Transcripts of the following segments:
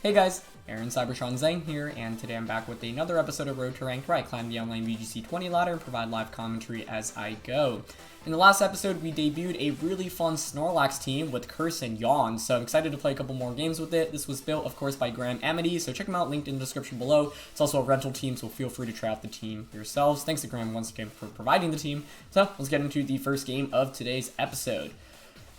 Hey guys, Aaron Cybertron Zhang here, and today I'm back with another episode of Road to Ranked where I climb the online VGC 20 ladder and provide live commentary as I go. In the last episode, we debuted a really fun Snorlax team with Curse and Yawn, so I'm excited to play a couple more games with it. This was built, of course, by Amodee, so check him out, linked in the description below. It's also a rental team, so feel free to try out the team yourselves. Thanks to Graham once again for providing the team. So let's get into the first game of today's episode.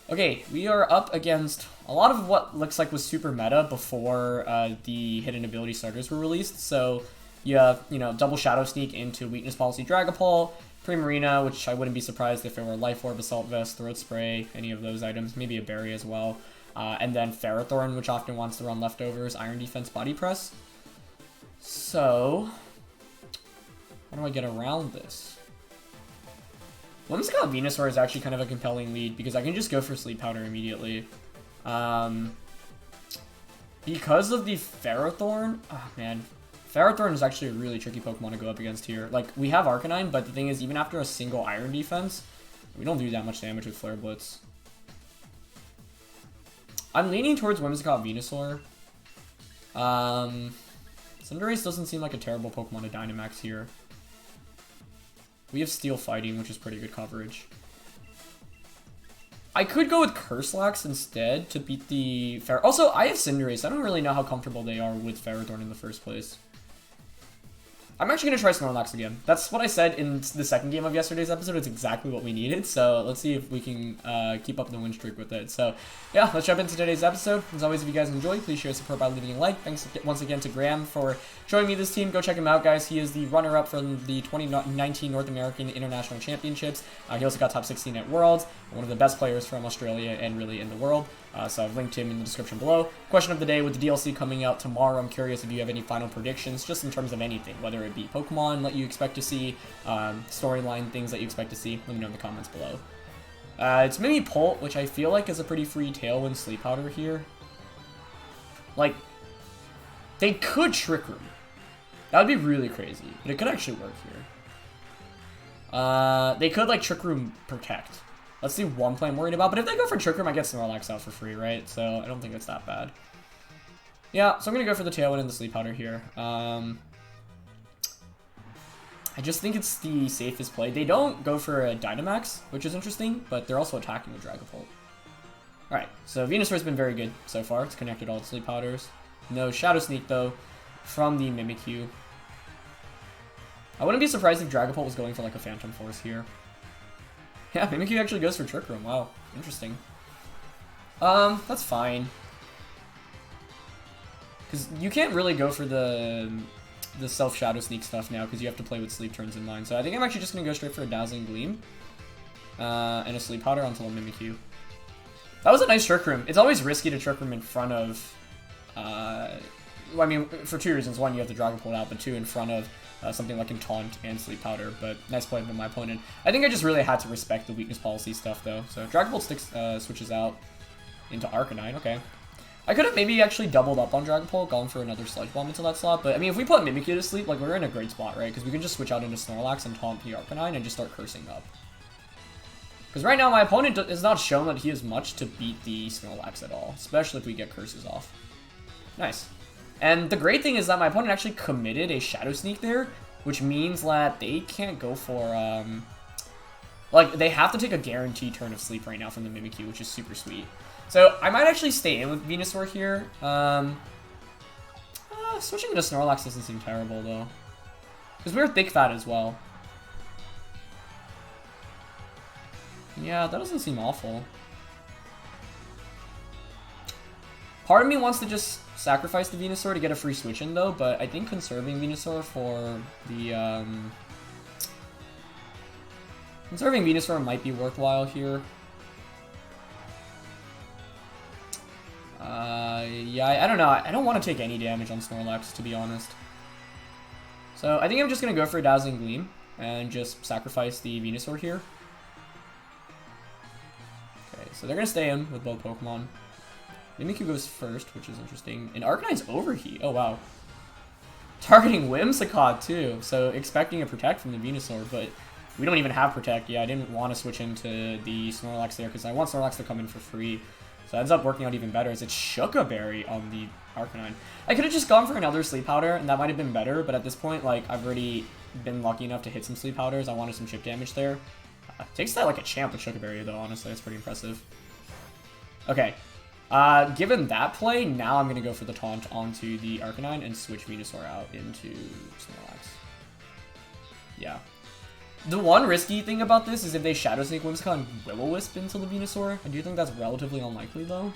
Okay, we are up against a lot of what looks like was super meta before the hidden ability starters were released. So you have, double Shadow Sneak into Weakness Policy Dragapult, Primarina, which I wouldn't be surprised if it were Life Orb, Assault Vest, Throat Spray, any of those items, maybe a Berry as well. And then Ferrothorn, which often wants to run leftovers, Iron Defense, Body Press. So, how do I get around this? Whimsicott Venusaur is actually kind of a compelling lead because I can just go for Sleep Powder immediately. Because of the Ferrothorn, oh man, Ferrothorn is actually a really tricky Pokemon to go up against here. Like, we have Arcanine, but the thing is, even after a single Iron Defense, we don't do that much damage with Flare Blitz. I'm leaning towards Whimsicott Venusaur. Cinderace doesn't seem like a terrible Pokemon to Dynamax here. We have Steel Fighting, which is pretty good coverage. I could go with Curslax instead to beat the Also, I have Cinderace. I don't really know how comfortable they are with Ferrothorn in the first place. I'm actually going to try Snorlax again. That's what I said in the second game of yesterday's episode. It's exactly what we needed. So let's see if we can keep up the win streak with it. So yeah, let's jump into today's episode. As always, if you guys enjoy, please share support by leaving a like. Thanks once again to Graham for showing me this team. Go check him out, guys. He is the runner-up from the 2019 North American International Championships. He also got top 16 at Worlds. One of the best players from Australia and really in the world. So I've linked him in the description below. Question of the day, with the DLC coming out tomorrow, I'm curious if you have any final predictions, just in terms of anything, whether it be Pokemon that you expect to see, storyline things that you expect to see. Let me know in the comments below. It's Mimipolt, which I feel like is a pretty free Tailwind Sleep Powder here. Like, they could Trick Room. That would be really crazy, but it could actually work here. They could, like, Trick Room Protect. Let's see one play I'm worried about, but if they go for Trick Room, I get Snorlax out for free, right? So I don't think it's that bad. Yeah, so I'm going to go for the Tailwind and the Sleep Powder here. I just think it's the safest play. They don't go for a Dynamax, which is interesting, but they're also attacking the Dragapult. Alright, so Venusaur's been very good so far. It's connected all the Sleep Powders. No Shadow Sneak, though, from the Mimikyu. I wouldn't be surprised if Dragapult was going for, like, a Phantom Force here. Yeah, Mimikyu actually goes for Trick Room. Wow, interesting. That's fine. Because you can't really go for the self-Shadow Sneak stuff now, because you have to play with Sleep Turns in mind. So I think I'm actually just going to go straight for a Dazzling Gleam. And a Sleep Powder onto a Mimikyu. That was a nice Trick Room. It's always risky to Trick Room in front of... well, I mean, for two reasons. One, you have the Dragapult out, but two, in front of something like in Taunt and Sleep Powder. But nice play by my opponent. I think I just really had to respect the Weakness Policy stuff, though. So Dragapult switches out into Arcanine. Okay. I could have maybe actually doubled up on Dragapult, gone for another Sludge Bomb into that slot. But, I mean, if we put Mimikyu to sleep, like, we're in a great spot, right? Because we can just switch out into Snorlax and taunt the Arcanine and just start cursing up. Because right now, my opponent has not shown that he has much to beat the Snorlax at all. Especially if we get curses off. Nice. And the great thing is that my opponent actually committed a Shadow Sneak there, which means that they can't go for, like, they have to take a guaranteed turn of sleep right now from the Mimikyu, which is super sweet. So, I might actually stay in with Venusaur here. Switching into Snorlax doesn't seem terrible, though. Because we're Thick Fat as well. Yeah, that doesn't seem awful. Part of me wants to just sacrifice the Venusaur to get a free switch in, though, but I think conserving Venusaur for the, conserving Venusaur might be worthwhile here. Yeah, I don't know. I don't want to take any damage on Snorlax, to be honest. So, I think I'm just going to go for a Dazzling Gleam and just sacrifice the Venusaur here. Okay, so they're going to stay in with both Pokemon. Mimikyu goes first, which is interesting. And Arcanine's Overheat. Oh, wow. Targeting Whimsicott, too. So, expecting a Protect from the Venusaur, but we don't even have Protect. Yeah, I didn't want to switch into the Snorlax there, because I want Snorlax to come in for free. So it ends up working out even better as it's Shuka Berry on the Arcanine. I could have just gone for another Sleep Powder, and that might have been better, but at this point, like, I've already been lucky enough to hit some Sleep Powders. I wanted some chip damage there. Takes that like a champ with Shuka Berry, though, honestly. That's pretty impressive. Okay. Given that play, now I'm going to go for the taunt onto the Arcanine and switch Venusaur out into Snorlax. Yeah. The one risky thing about this is if they Shadow Sneak Whimsicott and Will-O-Wisp into the Venusaur. I do think that's relatively unlikely, though.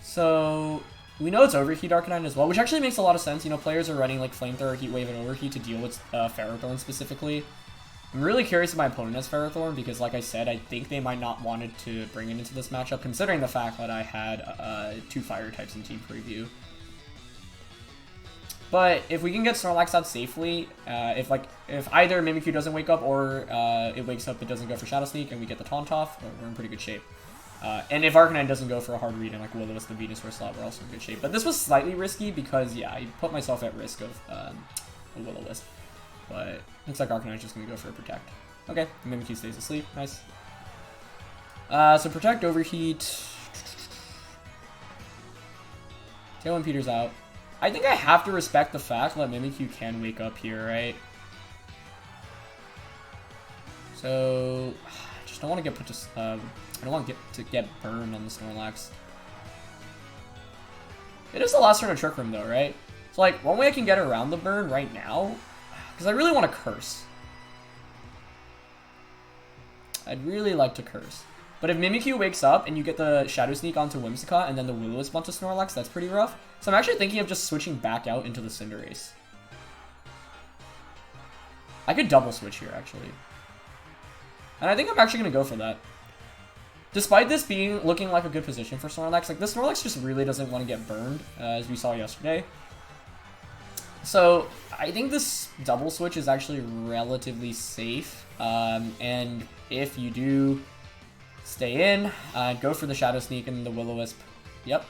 So, we know it's Overheat Arcanine as well, which actually makes a lot of sense. You know, players are running like Flamethrower, Heat Wave, and Overheat to deal with Ferrothorn specifically. I'm really curious if my opponent has Ferrothorn because, like I said, I think they might not want to bring it into this matchup, considering the fact that I had 2 Fire types in Team Preview. But if we can get Snorlax out safely, if either Mimikyu doesn't wake up or it wakes up but doesn't go for Shadow Sneak and we get the taunt off, we're in pretty good shape. And if Arcanine doesn't go for a hard read and like Will-O-Wisp the Venusaur slot, we're also in good shape. But this was slightly risky because, yeah, I put myself at risk of a Will-O-Wisp. But looks like Arcanine's just going to go for a Protect. Okay, Mimikyu stays asleep. Nice. So Protect, Overheat. Tailwind Peter's out. I think I have to respect the fact that Mimikyu can wake up here, right? So I just don't want to get put to I don't want to get burned on the Snorlax. It is the last turn of Trick Room though, right? So like one way I can get around the burn right now, because I really want to Curse. I'd really like to Curse. But if Mimikyu wakes up and you get the Shadow Sneak onto Whimsicott and then the Will-O-Wisp onto Snorlax, that's pretty rough. So I'm actually thinking of just switching back out into the Cinderace. I could double switch here, actually. And I think I'm actually going to go for that. Despite this looking like a good position for Snorlax, like this Snorlax just really doesn't want to get burned, as we saw yesterday. So I think this double switch is actually relatively safe. And if you do stay in, go for the Shadow Sneak and the Will-O-Wisp. Yep.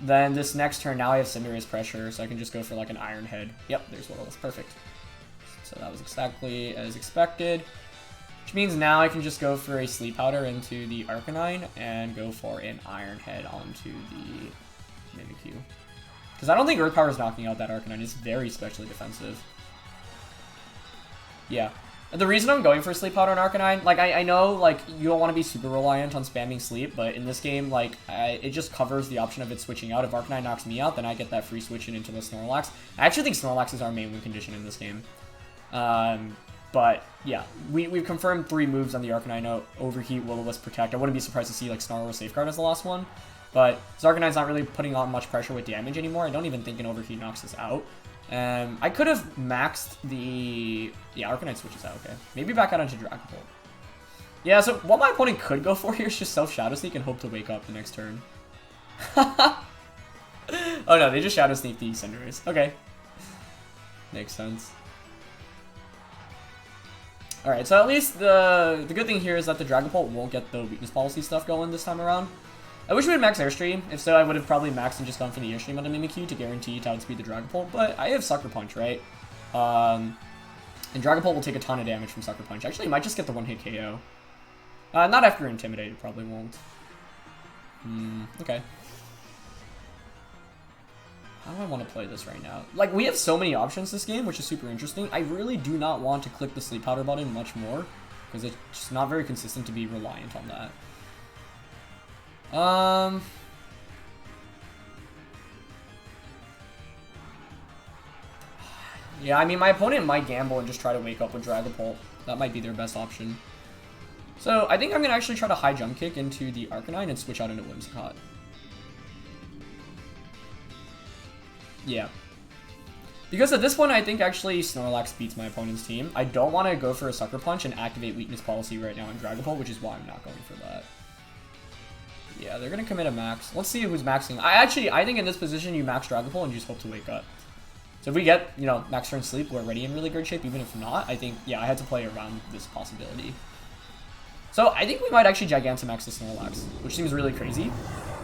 Then this next turn, now I have Cinderace pressure, so I can just go for like an Iron Head. Yep, there's Will-O-Wisp. Perfect. So that was exactly as expected. Which means now I can just go for a Sleep Powder into the Arcanine and go for an Iron Head onto the Mimikyu. Because I don't think Earth Power is knocking out that Arcanine. It's very specially defensive. Yeah. The reason I'm going for Sleep Powder and Arcanine, like, I know, like, you don't want to be super reliant on spamming Sleep, but in this game, like, it just covers the option of it switching out. If Arcanine knocks me out, then I get that free switch into the Snorlax. I actually think Snorlax is our main win condition in this game. But, yeah, we've confirmed 3 moves on the Arcanine: Overheat, Will-O-Wisp, Protect. I wouldn't be surprised to see, like, Snarl or Safeguard as the last one. But Arcanine's not really putting on much pressure with damage anymore. I don't even think an Overheat knocks us out. I could have maxed the... Yeah, Arcanine switches out, okay. Maybe back out into Dragon Bolt. Yeah, so what my opponent could go for here is just self-Shadow Sneak and hope to wake up the next turn. Oh no, they just Shadow Sneak the Cinderace. Okay. Makes sense. Alright, so at least the good thing here is that the Dragon Bolt won't get the weakness policy stuff going this time around. I wish we had max Airstream. If so, I would have probably maxed and just gone for the Airstream on the Mimikyu to guarantee to outspeed the Dragon Bolt, but I have Sucker Punch, right? And Dragon Bolt will take a ton of damage from Sucker Punch. Actually, it might just get the one-hit KO. Not after Intimidated, probably won't. Okay. How do I want to play this right now? Like, we have so many options this game, which is super interesting. I really do not want to click the Sleep Powder button much more, because it's just not very consistent to be reliant on that. Yeah, I mean, my opponent might gamble and just try to wake up with Dragapult. That might be their best option. So, I think I'm going to actually try to high jump kick into the Arcanine and switch out into Whimsicott. Yeah. Because at this point, I think actually Snorlax beats my opponent's team. I don't want to go for a Sucker Punch and activate Weakness Policy right now in Dragapult, which is why I'm not going for that. Yeah, they're going to commit a max. Let's see who's maxing. I think in this position, you max Dragapult and you just hope to wake up. So if we get, you know, max turn sleep, we're already in really good shape. Even if not, I think, yeah, I had to play around this possibility. So I think we might actually Gigantamax the Snorlax, which seems really crazy.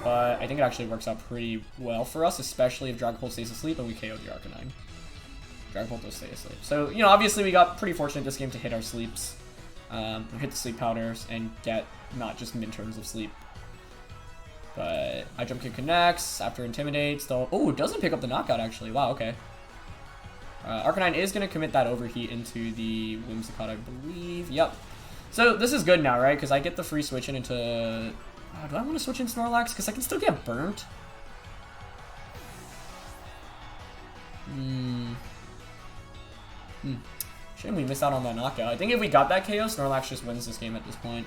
But I think it actually works out pretty well for us, especially if Dragapult stays asleep and we KO the Arcanine. Dragapult does stay asleep. So, you know, obviously we got pretty fortunate this game to hit our sleeps. hit the sleep powders and get not just min turns of sleep. But high jump kick connects after intimidate. Still, oh, it doesn't pick up the knockout actually. Wow, okay. Arcanine is going to commit that overheat into the Whimsicott, I believe. Yep. So this is good now, right? Because I get the free switch in into... do I want to switch in Snorlax? Because I can still get burnt. Shame we missed out on that knockout. I think if we got that KO, Snorlax just wins this game at this point.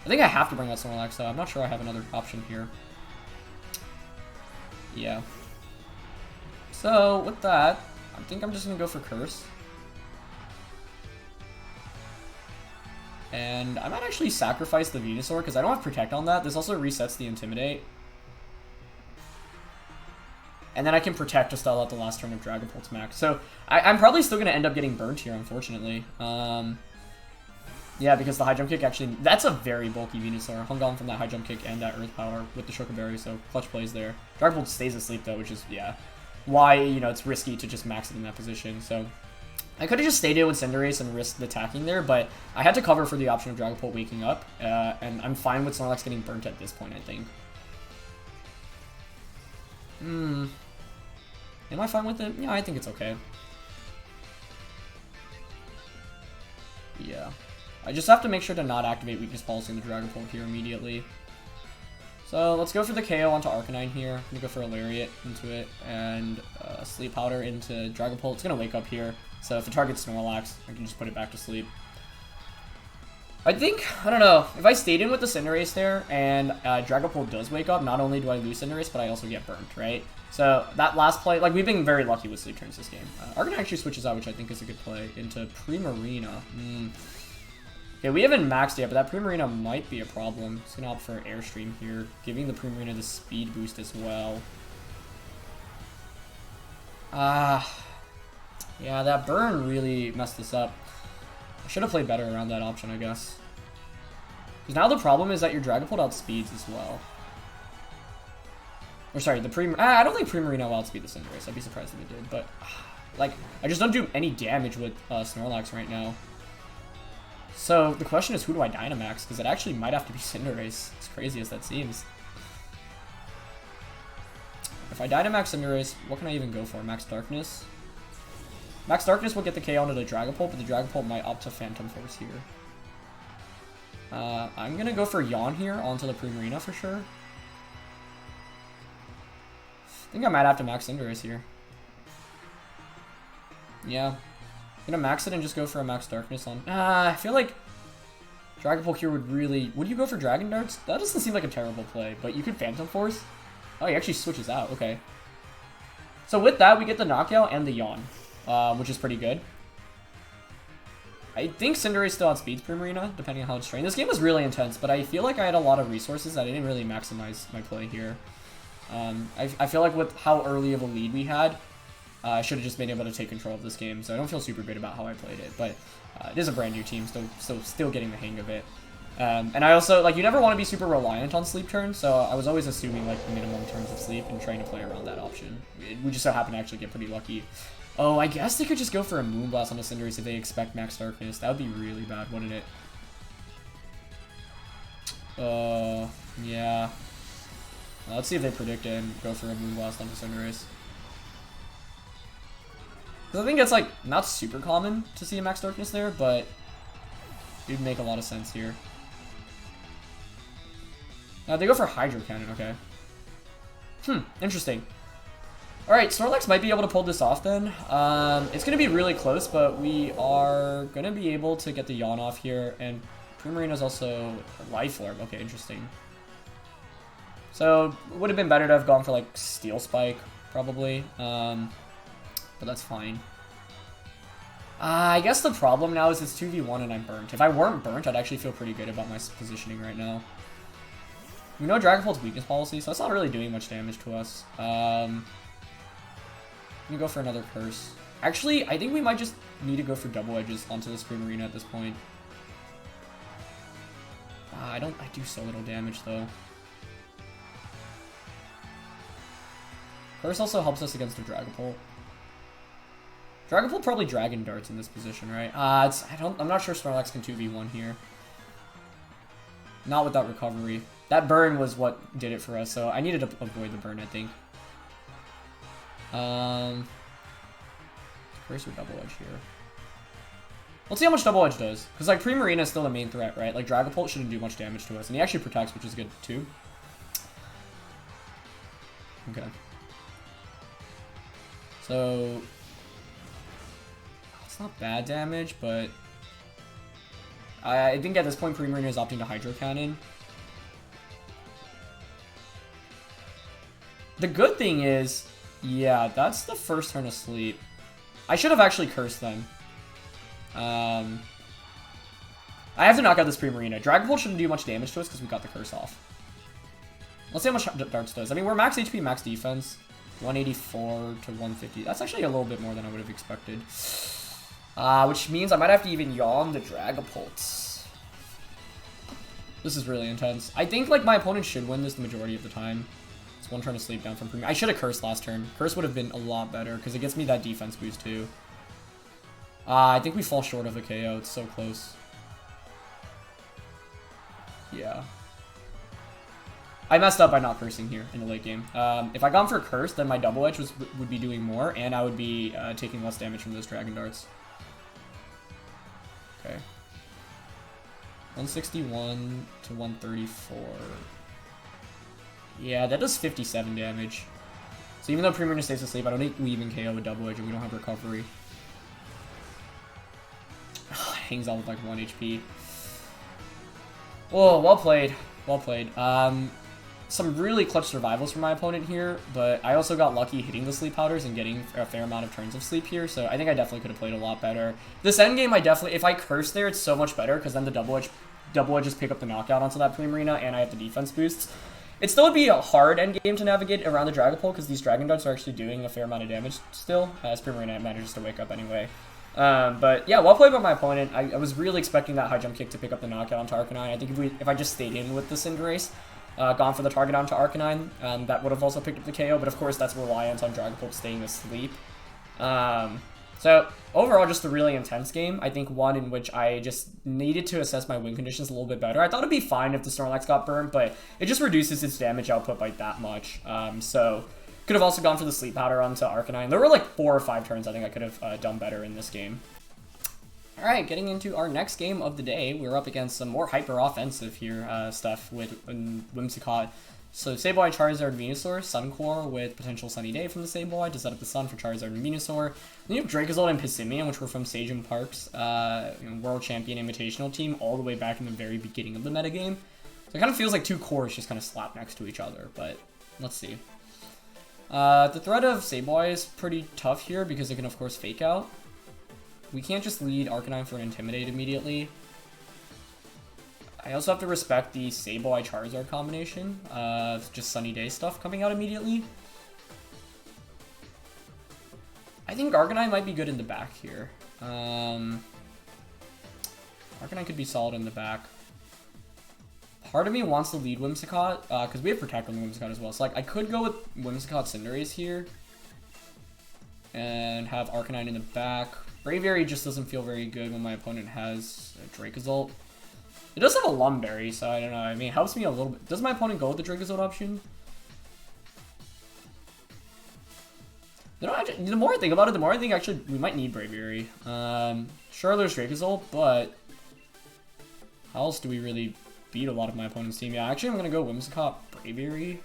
I think I have to bring out Snorlax, though. I'm not sure I have another option here. Yeah. So, with that, I think I'm just going to go for Curse. And I might actually sacrifice the Venusaur, because I don't have Protect on that. This also resets the Intimidate. And then I can Protect to stall out the last turn of Dragapult's max. So, I'm probably still going to end up getting burnt here, unfortunately. Yeah, because the high jump kick actually... That's a very bulky Venusaur. Hung on from that high jump kick and that Earth Power with the Chocoberry, so clutch plays there. Dragapult stays asleep, though, which is, yeah, why, you know, it's risky to just max it in that position. So I could have just stayed in with Cinderace and risked the attacking there, but I had to cover for the option of Dragapult waking up, and I'm fine with Snorlax getting burnt at this point, I think. Am I fine with it? Yeah, I think it's okay. Yeah. I just have to make sure to not activate Weakness Policy in the Dragapult here immediately. So let's go for the KO onto Arcanine here. I'm going to go for a Lariat into it, and Sleep Powder into Dragapult. It's going to wake up here, so if it targets Snorlax, I can just put it back to sleep. I think, I don't know, if I stayed in with the Cinderace there, and Dragapult does wake up, not only do I lose Cinderace, but I also get burnt, right? So that last play, like, we've been very lucky with sleep turns this game. Arcanine actually switches out, which I think is a good play, into Primarina. Okay, we haven't maxed yet, but that Primarina might be a problem. Just gonna opt for Airstream here, giving the Primarina the speed boost as well. Yeah, that burn really messed this up. I should have played better around that option, I guess. Because now the problem is that your Dragapult outspeeds as well. Or sorry, the I don't think Primarina will outspeed the Cinderace. I'd be surprised if it did, but like, I just don't do any damage with Snorlax right now. So the question is, who do I Dynamax? Because it actually might have to be Cinderace, as crazy as that seems. If I Dynamax Cinderace, what can I even go for? Max Darkness? Max Darkness will get the KO onto the Dragapult, but the Dragapult might opt to Phantom Force here. I'm going to go for Yawn here onto the Primarina for sure. I think I might have to max Cinderace here. Yeah. I'm gonna max it and just go for a Max Darkness on... I feel like Dragapult here would really... Would you go for Dragon Darts? That doesn't seem like a terrible play, but you could Phantom Force? Oh, he actually switches out. Okay. So with that, we get the Knockout and the Yawn, which is pretty good. I think Cinderace still outspeeds Primarina, depending on how it's trained. This game was really intense, but I feel like I had a lot of resources that I didn't really maximize my play here. I feel like with how early of a lead we had, I should have just been able to take control of this game, so I don't feel super good about how I played it, but it is a brand new team, so still getting the hang of it. And I also, like, you never want to be super reliant on sleep turns, so I was always assuming, like, minimum turns of sleep and trying to play around that option. We just so happen to actually get pretty lucky. Oh, I guess they could just go for a Moonblast on the Cinderace if they expect Max Darkness. That would be really bad, wouldn't it? Yeah. Let's see if they predict it and go for a Moonblast on the Cinderace. Because I think it's, like, not super common to see a Max Darkness there, but it would make a lot of sense here. They go for Hydro Cannon, okay. Interesting. Alright, Snorlax might be able to pull this off then. It's going to be really close, but we are going to be able to get the Yawn off here, and Primarina's also Life Orb. Okay, interesting. So, it would have been better to have gone for, like, Steel Spike, probably. But that's fine. I guess the problem now is it's 2v1 and I'm burnt. If I weren't burnt, I'd actually feel pretty good about my positioning right now. We know Dragapult's weakness policy, so that's not really doing much damage to us. Let me go for another Curse. Actually, I think we might just need to go for Double Edges onto this Primarina at this point. I do so little damage though. Curse also helps us against the Dragapult. Dragapult probably Dragon Darts in this position, right? I'm not sure Snorlax can 2v1 here. Not without recovery. That burn was what did it for us, so I needed to avoid the burn, I think. Curse or Double Edge here. Let's see how much Double Edge does. Because, like, Primarina is still the main threat, right? Like, Dragapult shouldn't do much damage to us. And he actually protects, which is good, too. Okay. So... it's not bad damage, but... I think at this point, Primarina is opting to Hydro Cannon. The good thing is... yeah, that's the first turn of sleep. I should have actually cursed them. I have to knock out this Primarina. Dragapult shouldn't do much damage to us because we got the curse off. Let's see how much Darts does. I mean, we're max HP, max defense. 184 to 150. That's actually a little bit more than I would have expected. Which means I might have to even yawn the Dragapults. This is really intense. I think, like, my opponent should win this the majority of the time. It's one turn to sleep down from Primarina. I should have cursed last turn. Curse would have been a lot better because it gets me that defense boost, too. I think we fall short of a KO. It's so close. Yeah. I messed up by not cursing here in the late game. If I gone for a curse, then my Double Edge would be doing more, and I would be taking less damage from those Dragon Darts. Okay. 161 to 134. Yeah, that does 57 damage. So even though Primarina stays asleep, I don't think we even KO with Double Edge, and we don't have recovery. Hangs out with like 1 HP. Oh, well played. Well played. Some really clutch survivals from my opponent here, but I also got lucky hitting the sleep powders and getting a fair amount of turns of sleep here, so I think I definitely could have played a lot better. This endgame, if I curse there, it's so much better, because then the double edges pick up the knockout onto that Primarina, and I have the defense boosts. It still would be a hard endgame to navigate around the Dragapult, because these Dragon Darts are actually doing a fair amount of damage still, as Primarina manages to wake up anyway. But yeah, well played by my opponent. I was really expecting that high jump kick to pick up the knockout onto Arcanine. I think if I just stayed in with the Cinderace, gone for the target onto Arcanine, that would have also picked up the KO, but of course that's reliant on Dragapult staying asleep. So overall, just a really intense game. I think one in which I just needed to assess my win conditions a little bit better. I thought it'd be fine if the Snorlax got burned, but it just reduces its damage output by that much. So could have also gone for the sleep powder onto Arcanine. There were like 4 or 5 turns I think I could have done better in this game. Alright, getting into our next game of the day, we're up against some more hyper-offensive here stuff with Whimsicott. So Sableye, Charizard, Venusaur, Suncore with potential Sunny Day from the Sableye to set up the Sun for Charizard and Venusaur. Then you have Dracozolt and Pissimian, which were from Sage and Park's World Champion Invitational team all the way back in the very beginning of the metagame. So it kind of feels like 2 cores just kind of slapped next to each other, but let's see. The threat of Sableye is pretty tough here because it can of course Fake Out. We can't just lead Arcanine for an Intimidate immediately. I also have to respect the Sableye Charizard combination of just Sunny Day stuff coming out immediately. I think Arcanine might be good in the back here. Arcanine could be solid in the back. Part of me wants to lead Whimsicott, because we have Protect on the Whimsicott as well. So like I could go with Whimsicott Cinderace here. And have Arcanine in the back. Braviary just doesn't feel very good when my opponent has a Dracozolt. It does have a Lumberry, so I don't know. I mean, it helps me a little bit. Does my opponent go with the Dracozolt option? The more I think about it, the more I think actually we might need Braviary. Sure, there's Dracozolt, but how else do we really beat a lot of my opponent's team? Yeah, actually I'm going to go Whimsicott, Braviary,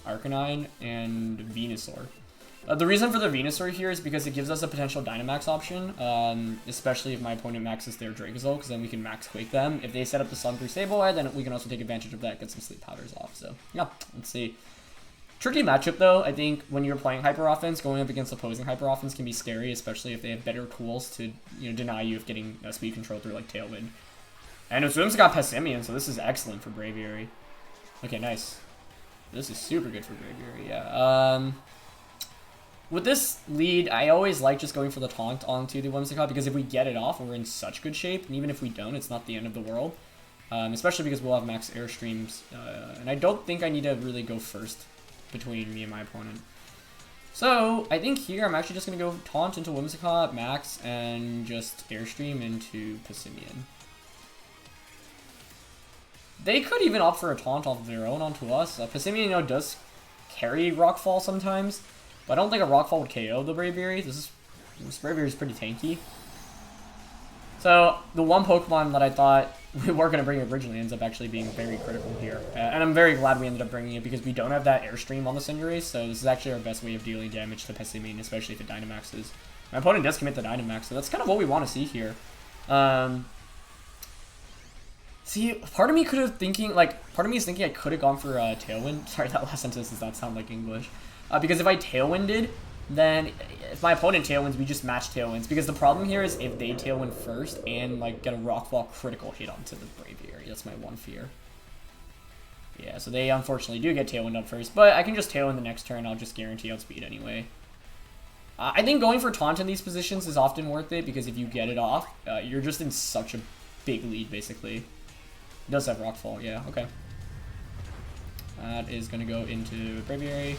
Arcanine, and Venusaur. The reason for the Venusaur here is because it gives us a potential Dynamax option, especially if my opponent maxes their Dracozolt, because then we can Max Quake them. If they set up the Sun through Sableye, then we can also take advantage of that, get some Sleep Powders off. So, yeah, let's see. Tricky matchup, though. I think when you're playing Hyper Offense, going up against opposing Hyper Offense can be scary, especially if they have better tools to deny you of getting speed control through, like, Tailwind. And Uzum's got Pessimian, so this is excellent for Braviary. Okay, nice. This is super good for Braviary, yeah. With this lead, I always like just going for the taunt onto the Whimsicott, because if we get it off, we're in such good shape, and even if we don't, it's not the end of the world. Especially because we'll have max Airstreams, and I don't think I need to really go first between me and my opponent. So, I think here I'm actually just going to go Taunt into Whimsicott, Max, and just Airstream into Passimian. They could even opt for a Taunt off of their own onto us. Passimian, you know, does carry Rockfall sometimes, but I don't think a Rockfall would KO the Braviary. This Braviary is pretty tanky. So, the one Pokemon that I thought we weren't going to bring originally ends up actually being very critical here. And I'm very glad we ended up bringing it because we don't have that Airstream on the Cinderace, so this is actually our best way of dealing damage to Passimian, especially if it Dynamaxes. My opponent does commit the Dynamax, so that's kind of what we want to see here. See, part of me is thinking I could have gone for Tailwind. Sorry, that last sentence does not sound like English. Because if I Tailwinded, then if my opponent Tailwinds, we just match Tailwinds. Because the problem here is if they Tailwind first and like get a Rockfall critical hit onto the Braviary. That's my one fear. Yeah, so they unfortunately do get Tailwind up first, but I can just Tailwind the next turn. I'll just guarantee outspeed anyway. I think going for Taunt in these positions is often worth it because if you get it off, you're just in such a big lead basically. It does have Rockfall, yeah, okay. That is going to go into Braviary.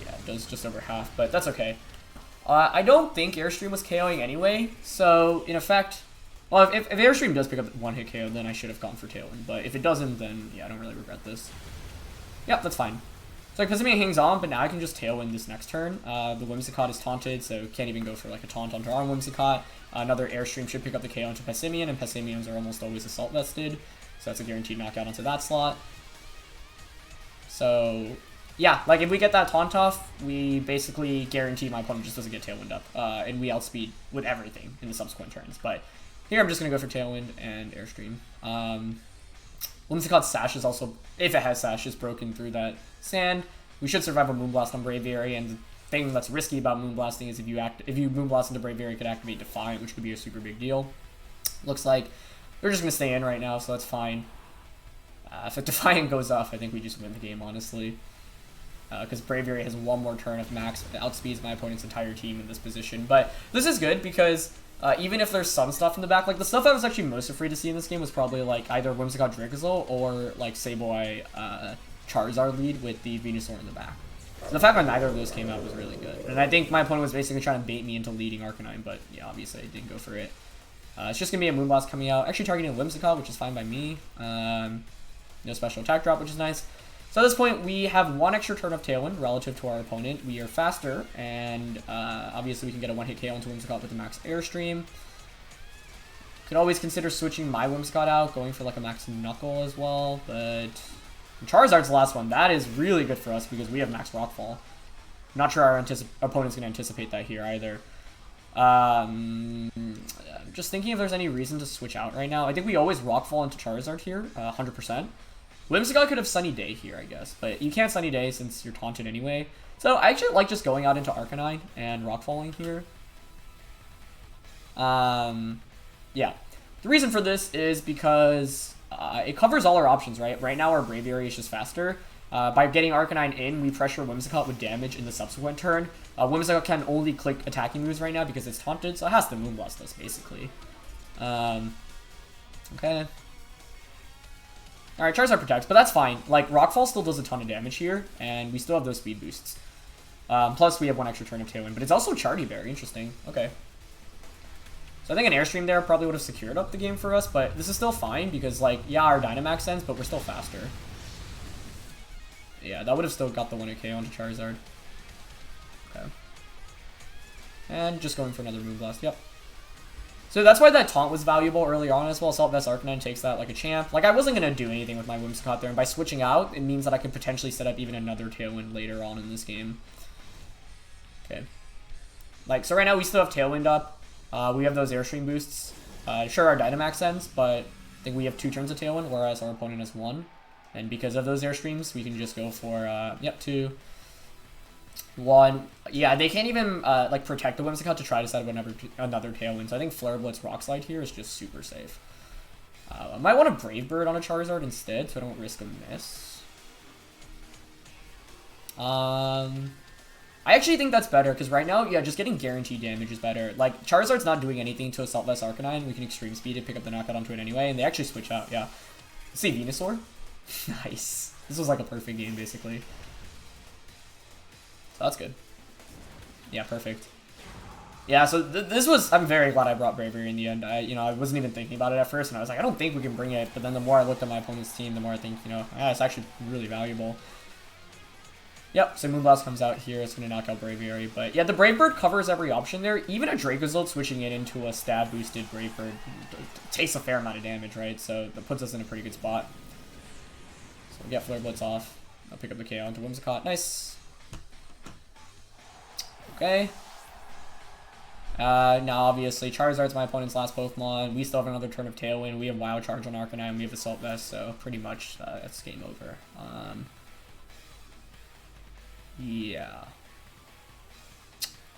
Yeah, it does just over half, but that's okay. I don't think Airstream was KOing anyway, so in effect, well, if Airstream does pick up one-hit KO, then I should have gone for Tailwind, but if it doesn't, then yeah, I don't really regret this. Yep, that's fine. So Passimian hangs on, but now I can just Tailwind this next turn. The Whimsicott is taunted, so can't even go for like a taunt onto our Whimsicott. Another Airstream should pick up the KO onto Passimian, and Passimians are almost always Assault Vested, so that's a guaranteed knockout onto that slot. So yeah, like if we get that taunt off, we basically guarantee my opponent just doesn't get Tailwind up, and we outspeed with everything in the subsequent turns. But here I'm just going to go for Tailwind and Airstream. Whimsicott's Sash is also, if it has Sash, is broken through that sand. We should survive a Moonblast on Braviary, and the thing that's risky about Moonblasting is if you Moonblast into Braviary, it could activate Defiant, which could be a super big deal. Looks like we're just going to stay in right now, so that's fine. If a Defiant goes off, I think we just win the game, honestly. Because Braviary has one more turn of max, outspeeds my opponent's entire team in this position. But this is good because even if there's some stuff in the back, like the stuff I was actually most afraid to see in this game was probably like either Whimsicott Drizzle or like Sableye Charizard lead with the Venusaur in the back. So the fact that neither of those came out was really good. And I think my opponent was basically trying to bait me into leading Arcanine, but yeah, obviously I didn't go for it. It's just going to be a Moonblast coming out, actually targeting Whimsicott, which is fine by me. No special attack drop, which is nice. So at this point, we have one extra turn of Tailwind relative to our opponent. We are faster, and obviously we can get a one-hit KO into Whimsicott with the max Airstream. Could always consider switching my Whimsicott out, going for like a max Knuckle as well, but Charizard's the last one. That is really good for us because we have max Rockfall. Not sure our opponent's going to anticipate that here either. Just thinking if there's any reason to switch out right now. I think we always Rockfall into Charizard here, 100%. Whimsicott could have Sunny Day here, I guess, but you can't Sunny Day since you're taunted anyway. So I actually like just going out into Arcanine and Rockfalling here. Yeah. The reason for this is because it covers all our options, right? Right now our Braviary is just faster. By getting Arcanine in, we pressure Whimsicott with damage in the subsequent turn. Whimsicott can only click attacking moves right now because it's taunted, so it has to Moonblast us, basically. Okay. Alright, Charizard protects, but that's fine. Like, Rockfall still does a ton of damage here, and we still have those speed boosts. Plus, we have one extra turn of Tailwind, but it's also Chardy Berry. Interesting. Okay. So I think an Airstream there probably would have secured up the game for us, but this is still fine because, like, yeah, our Dynamax ends, but we're still faster. Yeah, that would have still got the 1-hit KO onto Charizard. Okay. And just going for another Moonblast. Yep. So that's why that taunt was valuable early on as well. Assault Vest Arcanine takes that like a champ. Like, I wasn't going to do anything with my Whimsicott there, and by switching out, it means that I could potentially set up even another Tailwind later on in this game. Okay. Like, so right now we still have Tailwind up. We have those Airstream boosts. Sure, our Dynamax ends, but I think we have 2 turns of Tailwind, whereas our opponent has 1. And because of those Airstreams, we can just go for, yep, 2. 1. Yeah, they can't even like protect the Whimsicott to try to set up another Tailwind. So I think Flare Blitz Rock Slide here is just super safe. I might want a Brave Bird on a Charizard instead, so I don't risk a miss. I actually think that's better because right now, yeah, just getting guaranteed damage is better. Like, Charizard's not doing anything to Assault Vest Arcanine. We can Extreme Speed it, pick up the knockout onto it anyway, and they actually switch out. Yeah. Let's see, Venusaur. Nice. This was like a perfect game, basically. So that's good. Yeah, perfect. Yeah, so this was... I'm very glad I brought Braviary in the end. I wasn't even thinking about it at first, and I was like, I don't think we can bring it. But then the more I looked at my opponent's team, the more I think, it's actually really valuable. Yep, so Moonblast comes out here. It's going to knock out Braviary. But yeah, the Brave Bird covers every option there. Even a Dracozolt switching it into a stab-boosted Brave Bird takes a fair amount of damage, right? So that puts us in a pretty good spot. So we get Flare Blitz off. I'll pick up the KO onto Whimsicott. Nice. Okay. Now, obviously, Charizard's my opponent's last Pokemon. We still have another turn of Tailwind. We have Wild Charge on Arcanine. We have Assault Vest, so pretty much it's game over. Yeah.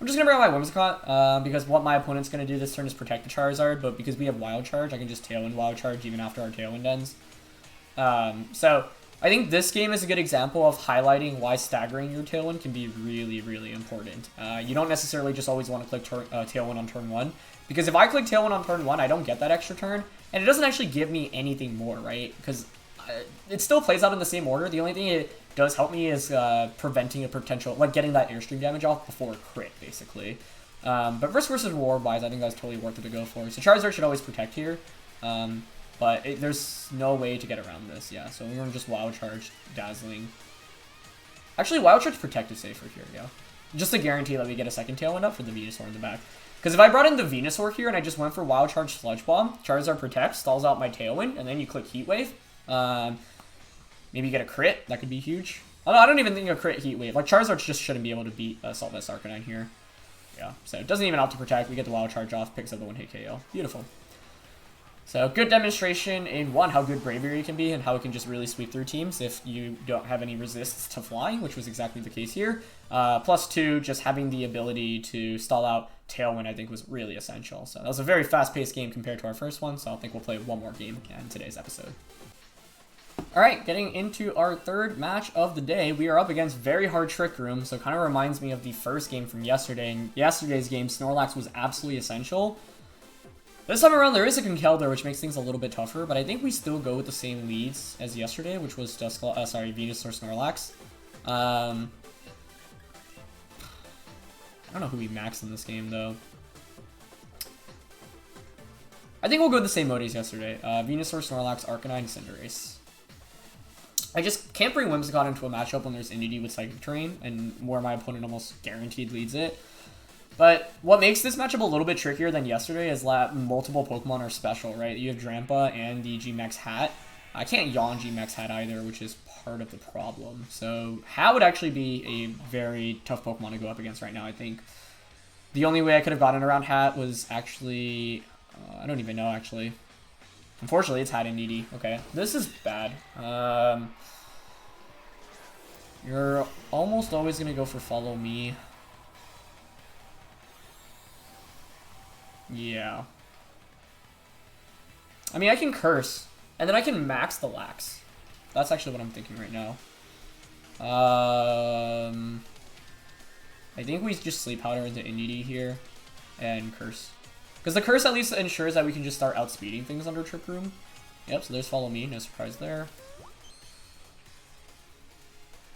I'm just going to bring out my Whimsicott, because what my opponent's going to do this turn is protect the Charizard, but because we have Wild Charge, I can just Tailwind Wild Charge even after our Tailwind ends. So, I think this game is a good example of highlighting why staggering your Tailwind can be really, really important. You don't necessarily just always want to click Tailwind on turn 1, because if I click Tailwind on turn 1, I don't get that extra turn, and it doesn't actually give me anything more, right? Because it still plays out in the same order. The only thing it does help me is preventing a potential, like getting that Airstream damage off before a crit, basically. But risk versus reward wise, I think that's totally worth it to go for. So Charizard should always protect here, but there's no way to get around this, yeah. So we're gonna just Wild Charge Dazzling. Actually, Wild Charge Protect is safer here, yeah. Just to guarantee that we get a second Tailwind up for the Venusaur in the back. Because if I brought in the Venusaur here and I just went for Wild Charge Sludge Bomb, Charizard Protect, stalls out my Tailwind, and then you click Heat Wave. Maybe you get a crit. That could be huge. Oh, no, I don't even think a crit Heat Wave. Like, Charizard just shouldn't be able to beat Assault Vest Arcanine here. Yeah, so it doesn't even have to protect. We get the Wild Charge off, picks up the one-hit KO. Beautiful. So, good demonstration in, one, how good Braviary can be and how it can just really sweep through teams if you don't have any resists to flying, which was exactly the case here. Plus, two, just having the ability to stall out Tailwind, I think, was really essential. So, that was a very fast-paced game compared to our first one, so I think we'll play one more game in today's episode. Alright, getting into our third match of the day, we are up against Very Hard Trick Room, so it kind of reminds me of the first game from yesterday. In yesterday's game, Snorlax was absolutely essential. This time around, there is a Conkeldurr, which makes things a little bit tougher, but I think we still go with the same leads as yesterday, which was Venusaur Snorlax. I don't know who we maxed in this game, though. I think we'll go with the same mode as yesterday. Venusaur, Snorlax, Arcanine, Cinderace. I just can't bring Whimsicott into a matchup when there's Amodee with Psychic Terrain, and where my opponent almost guaranteed leads it. But what makes this matchup a little bit trickier than yesterday is that multiple Pokemon are special, right? You have Drampa and the G-Max Hat. I can't yawn G-Max Hat either, which is part of the problem. So Hat would actually be a very tough Pokemon to go up against right now, I think. The only way I could have gotten around Hat was actually... I don't even know, actually. Unfortunately, it's Hat and Needy. Okay, this is bad. You're almost always going to go for Follow Me. Yeah. I mean, I can Curse, and then I can max the Lax. That's actually what I'm thinking right now. I think we just Sleep Powder into Needy here, and Curse. Because the Curse at least ensures that we can just start outspeeding things under Trick Room. Yep, so there's Follow Me, no surprise there.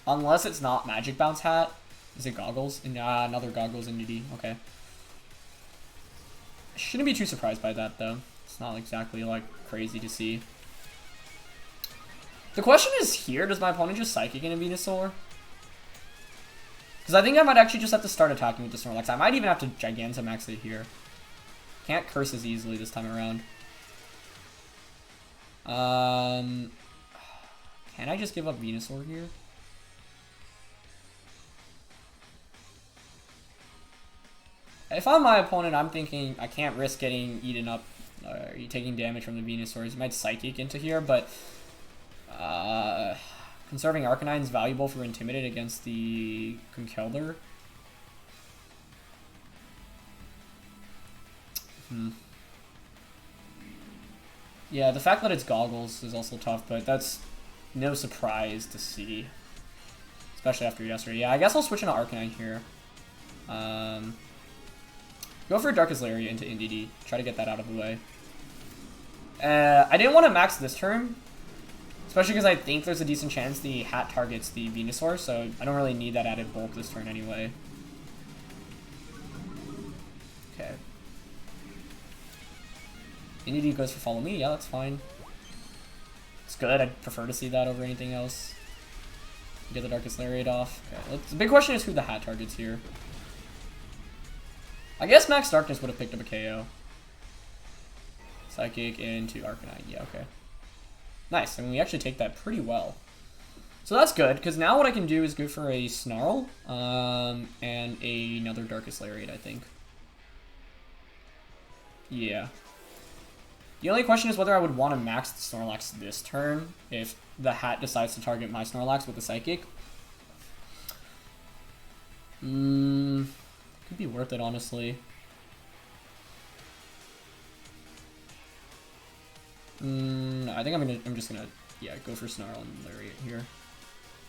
Unless it's not Magic Bounce Hat. Is it Goggles? Nah, another Goggles and Needy. Okay. I shouldn't be too surprised by that, though. It's not exactly, like, crazy to see. The question is here, does my opponent just Psychic in a Venusaur? Because I think I might actually just have to start attacking with the Snorlax. I might even have to Gigantamax it here. Can't Curse as easily this time around. Can I just give up Venusaur here? If I'm my opponent, I'm thinking I can't risk getting eaten up, taking damage from the Venusaurs. He might Psychic into here, but conserving Arcanine is valuable for Intimidate against the Conkeldurr. Yeah, the fact that it's Goggles is also tough, but that's no surprise to see. Especially after yesterday. Yeah, I guess I'll switch into Arcanine here. Go for Darkest Lariat into Indeedee. Try to get that out of the way. I didn't want to max this turn. Especially because I think there's a decent chance the Hat targets the Venusaur, so I don't really need that added bulk this turn anyway. Okay. Amodee goes for follow me. Yeah, that's fine. It's good. I'd prefer to see that over anything else. Get the Darkest Lariat off. Okay. The big question is who the hat targets here. I guess Max Darkness would have picked up a KO. Psychic into Arcanine. Yeah, okay. Nice. I mean, we actually take that pretty well. So that's good, because now what I can do is go for a Snarl, and another Darkest Lariat, I think. Yeah. The only question is whether I would want to max the Snorlax this turn if the hat decides to target my Snorlax with the Psychic. Could be worth it, honestly. I think I'm just gonna, yeah, go for Snarl and Lariat here.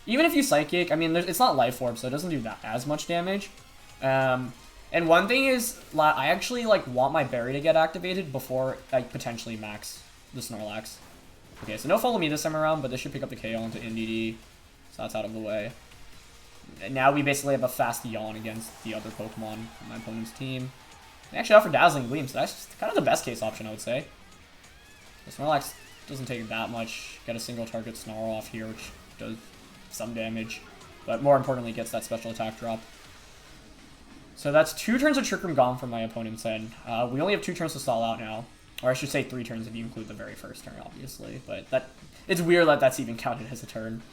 Even if you Psychic, I mean, it's not Life Orb, so it doesn't do that as much damage. And one thing is, I actually like want my Berry to get activated before I potentially max the Snorlax. Okay, so no follow me this time around, but this should pick up the KO into NDD, so that's out of the way. And now we basically have a fast Yawn against the other Pokemon on my opponent's team. They actually offer Dazzling Gleam, so that's kind of the best case option, I would say. The Snorlax doesn't take that much. Get a single target Snarl off here, which does some damage, but more importantly gets that special attack drop. So that's 2 turns of Trick Room gone from my opponent's end. We only have 2 turns to stall out now. Or I should say 3 turns if you include the very first turn, obviously. But it's weird that that's even counted as a turn.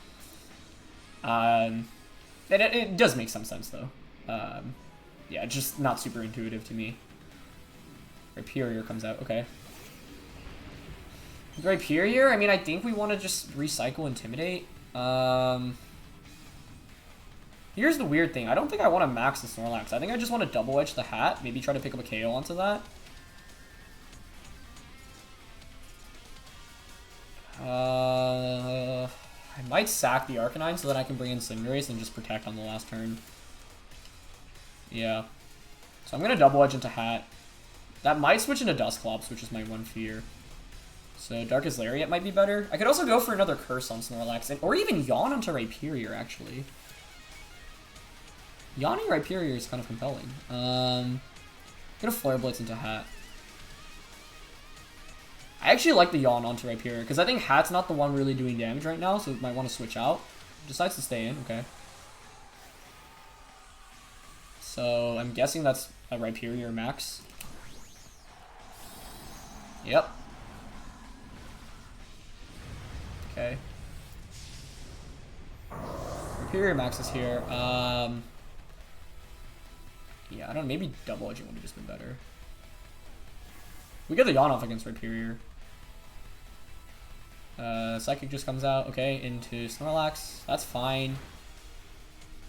It does make some sense, though. Yeah, just not super intuitive to me. Rhyperior comes out, okay. Rhyperior, I mean, I think we want to just recycle Intimidate. Here's the weird thing. I don't think I want to max the Snorlax. I think I just want to double edge the hat. Maybe try to pick up a KO onto that. I might sack the Arcanine so that I can bring in Cinderace and just protect on the last turn. Yeah. So I'm going to double edge into hat. That might switch into Dusclops, which is my one fear. So Darkest Lariat might be better. I could also go for another Curse on Snorlax, or even Yawn onto Rhyperior, actually. Yawning Rhyperior is kind of compelling. Get a Flare Blitz into Hat. I actually like the Yawn onto Rhyperior, because I think Hat's not the one really doing damage right now, so it might want to switch out. Decides to stay in, okay. So I'm guessing that's a Rhyperior max. Yep. Okay. Rhyperior max is here. Yeah, I don't know, maybe double edging would have just been better. We get the Yawn off against Rhyperior. Psychic just comes out, okay, into Snorlax. That's fine.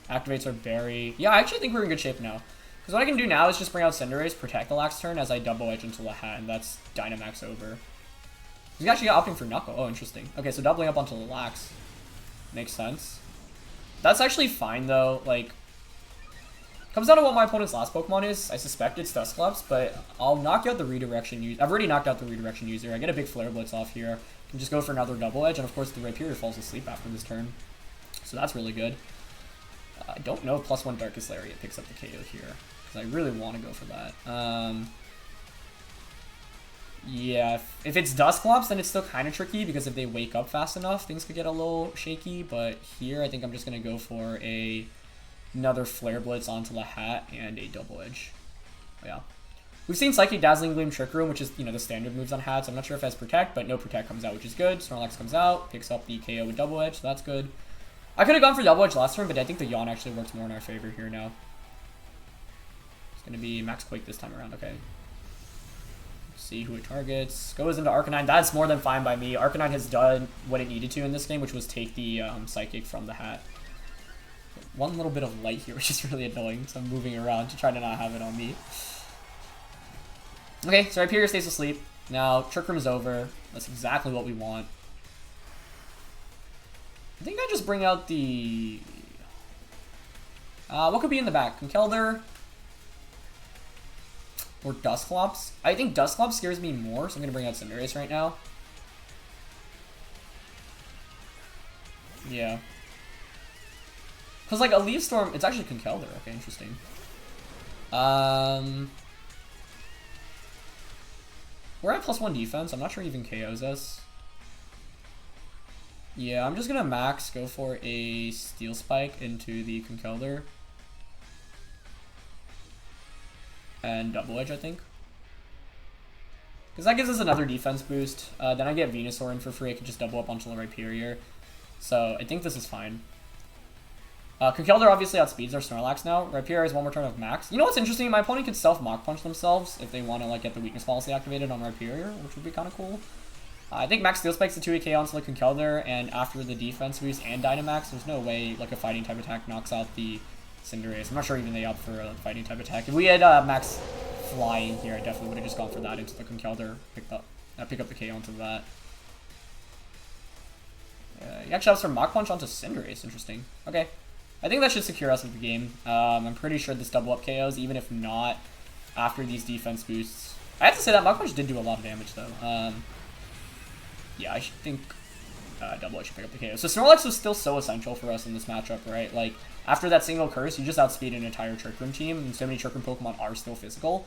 Activates our Berry. Yeah, I actually think we're in good shape now. Because what I can do now is just bring out Cinderace, protect the last turn as I double edge into the hat, and that's Dynamax over. He's actually opting for Knuckle. Oh, interesting. Okay, so doubling up onto the Lax. Makes sense. That's actually fine, though. Like, comes down to what my opponent's last Pokemon is. I suspect it's Dusclops, but I'll knock out the Redirection user. I've already knocked out the Redirection user. I get a big Flare Blitz off here. Can just go for another double edge, and of course the Rhyperior falls asleep after this turn. So that's really good. I don't know if +1 Darkest Lariat picks up the KO here, because I really want to go for that. Yeah, if it's Dusclops, then it's still kind of tricky, because if they wake up fast enough, things could get a little shaky, but here I think I'm just going to go for another Flare Blitz onto the hat and a double edge. Yeah. We've seen Psychic, Dazzling Gleam, Trick Room, which is, you know, the standard moves on hats. I'm not sure if it has Protect, but no Protect comes out, which is good. Snorlax comes out, picks up the KO with double edge, so that's good. I could have gone for double edge last turn, but I think the Yawn actually works more in our favor here now. It's going to be Max Quake this time around, okay. See who it targets. Goes into Arcanine. That's more than fine by me. Arcanine has done what it needed to in this game, which was take the Psychic from the hat. One little bit of light here, which is really annoying, so I'm moving around to try to not have it on me. Okay, so Rhyperior stays asleep. Now, Trick Room is over. That's exactly what we want. I think I just bring out the... what could be in the back? Conkeldurr? Or Dusclops? I think Dusclops scares me more, so I'm going to bring out Cinderace right now. Yeah. Because, like, a Leaf Storm... It's actually Conkeldurr. Okay, interesting. we're at +1 defense. I'm not sure he even KOs us. Yeah, I'm just gonna max go for a Steel Spike into the Conkeldurr. And Double Edge, I think. Because that gives us another defense boost. Then I get Venusaur in for free. I can just double up onto the Rhyperior. So I think this is fine. Conkeldurr obviously outspeeds our Snorlax now. Rhyperior has one more turn of max. You know what's interesting? My opponent could self-Mach Punch themselves if they want to like get the weakness policy activated on Rhyperior, which would be kind of cool. I think Max Steel Spike's the 2AK onto the Conkeldurr, and after the defense boost and Dynamax, there's no way like a fighting type attack knocks out the Cinderace. I'm not sure even they opt for a fighting type attack. If we had Max Flying here, I definitely would have just gone for that into the Conkeldurr. Pick up the KO onto that. He actually opts for Mach Punch onto Cinderace. Interesting. Okay. I think that should secure us with the game. I'm pretty sure this double up KOs, even if not after these defense boosts. I have to say that Mach Punch did do a lot of damage, though. Yeah, I think Double Edge should pick up the KO. So Snorlax was still so essential for us in this matchup, right? Like, after that single curse, you just outspeed an entire Trick Room team, and so many Trick Room Pokemon are still physical.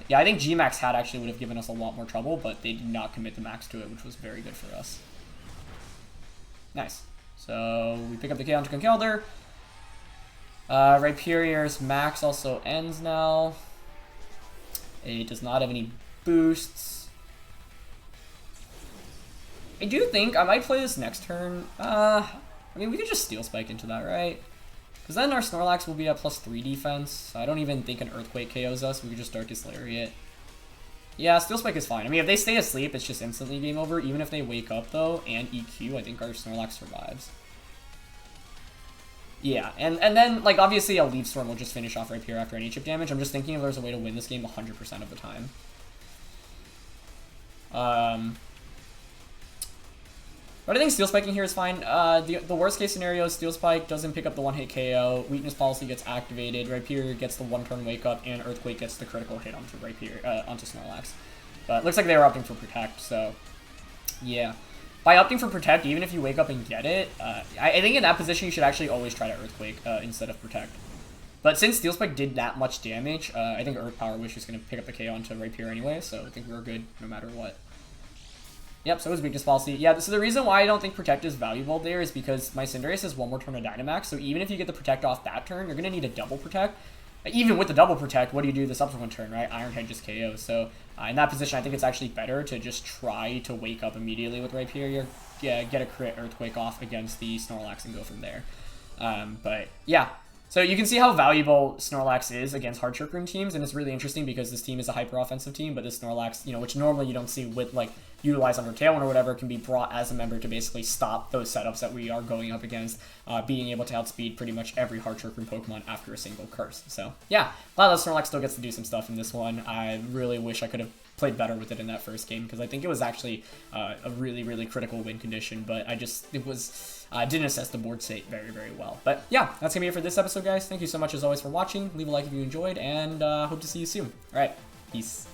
Yeah, I think G-Max hat actually would have given us a lot more trouble, but they did not commit the max to it, which was very good for us. Nice. So we pick up the KO onto Conkeldurr. Rhyperior's max also ends now. It does not have any boosts. I do think I might play this next turn. I mean, we could just Steel Spike into that, right? Because then our Snorlax will be at +3 defense. I don't even think an Earthquake KOs us. We could just Darkest Lariat. Yeah, Steel Spike is fine. I mean, if they stay asleep, it's just instantly game over. Even if they wake up, though, and EQ, I think our Snorlax survives. Yeah, and then, like, obviously a Leaf Storm will just finish off right here after any chip damage. I'm just thinking if there's a way to win this game 100% of the time. But I think Steel Spiking here is fine. The worst case scenario is Steel Spike doesn't pick up the one-hit KO, Weakness Policy gets activated, Rhyperior gets the one-turn Wake Up, and Earthquake gets the critical hit onto onto Snorlax. But it looks like they were opting for Protect, so yeah. By opting for Protect, even if you Wake Up and get it, I think in that position you should actually always try to Earthquake instead of Protect. But since Steel Spike did that much damage, I think Earth Power Wish is going to pick up the KO onto Rhyperior anyway, so I think we're good no matter what. Yep, so is Weakness Policy. Yeah, so the reason why I don't think Protect is valuable there is because my Cinderace has one more turn of Dynamax, so even if you get the Protect off that turn, you're going to need a double Protect. Even with the double Protect, what do you do the subsequent turn, right? Iron Head just KO. So in that position, I think it's actually better to just try to Wake Up immediately with Rhyperior, get a crit Earthquake off against the Snorlax and go from there. But yeah. So you can see how valuable Snorlax is against hard Trick Room teams, and it's really interesting because this team is a hyper-offensive team, but this Snorlax, you know, which normally you don't see with, like, Utilize Under Tailwind or whatever, can be brought as a member to basically stop those setups that we are going up against, being able to outspeed pretty much every hard Trick Room Pokemon after a single curse. So, yeah, glad that Snorlax still gets to do some stuff in this one. I really wish I could have played better with it in that first game, because I think it was actually a really, really critical win condition, but didn't assess the board state very, very well. But yeah, that's gonna be it for this episode, guys. Thank you so much as always for watching. Leave a like if you enjoyed, and hope to see you soon. All right, peace.